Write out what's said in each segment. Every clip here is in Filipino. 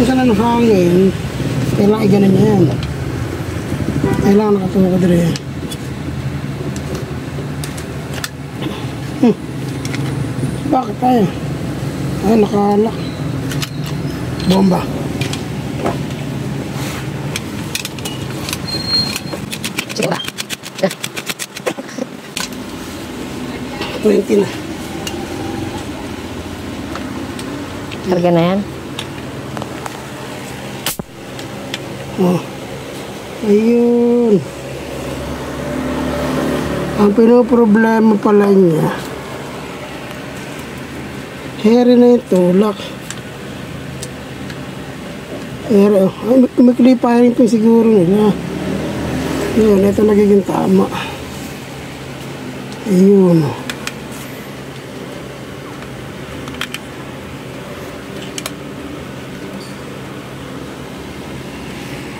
naubusan na ng hangin, kailangan i-ganan niya yan. Kailangan nakatukod rin. Bakit tayo? Ay, nakalak. Bomba. Sige ba? 20 na. Karga na yan. Oh. Ayun. Ang pinoproblema pala niya, heri na yung tulak. Heri, oh. Ay, may klipahin ito siguro nila. Yun, ito nagiging tama. Ayun.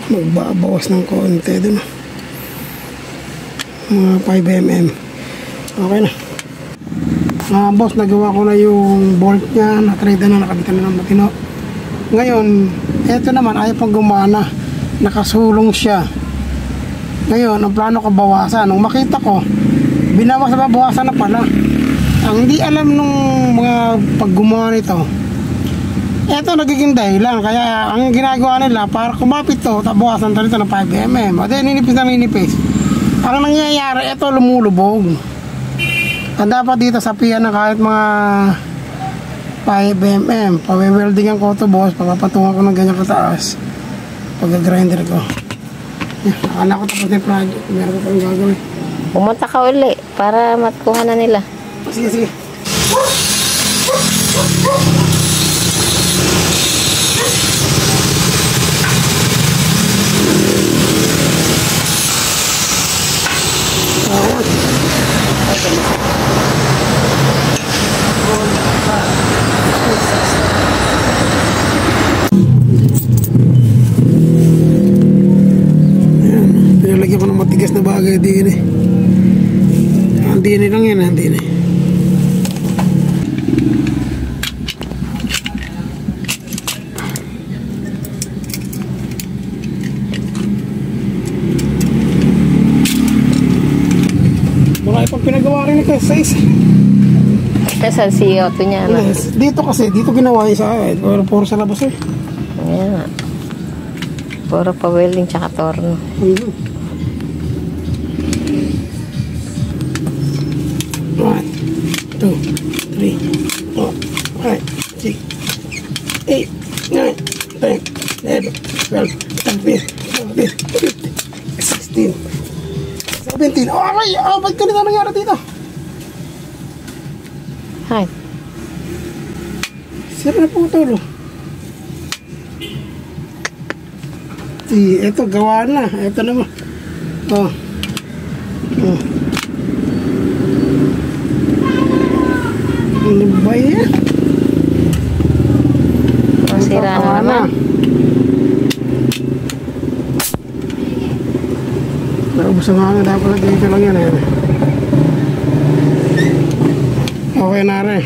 Magbabawas ng konti dun. Mga 5mm. Okay na. Boss, nagawa ko na yung bolt nya. Na-trade na, nakabitan na ng matino. Ngayon, eto naman, ayaw pang gumana. Nakasulong siya. Ngayon, ang plano ko bawasan. Nung makita ko, binawas na bawasan na pala. Ang hindi alam nung mga paggumawa nito, eto nagiging dahilan. Kaya ang ginagawa nila, para kumapit to, tabawasan to nito ng 5mm. O then, ninipis na ninipis. Ang nangyayari, eto lumulubog. Ang dapat dito sa piyan na kahit mga 5mm, pawe-weldingan ko ito, boss. Papapatungan ko ng ganyan kataas. Pag-grinder ko. Akala ko tapos na yung project. Meron ko pang gagawin. Pumunta ka uli para matkuha na nila. Sige, sige. Pinalagyan ko ng matigas na bagay din eh. Hindi lang yan, hindi na. Marami pang pinagawa rin ito, size. Sa CO2 niya, ano? Yes. Dito kasi, dito ginawa yung sa akin. Puro sa labas eh. Ayan nga. Puro pa welding tsaka torno. 1, 2, 3, 4, 5, 6, 8, 9, 10, 11, 12, 13, 14, 15, 16, 17. Oh, aray! Oh, ba't ganito nangyari dito? Hi. Sira na po ito, ito, gawa na. Ito naman. Oh. Oh. Ano ba yan? Masira na naman. Naubos ang hangin. Dapat dito lang yan. Okay na rin.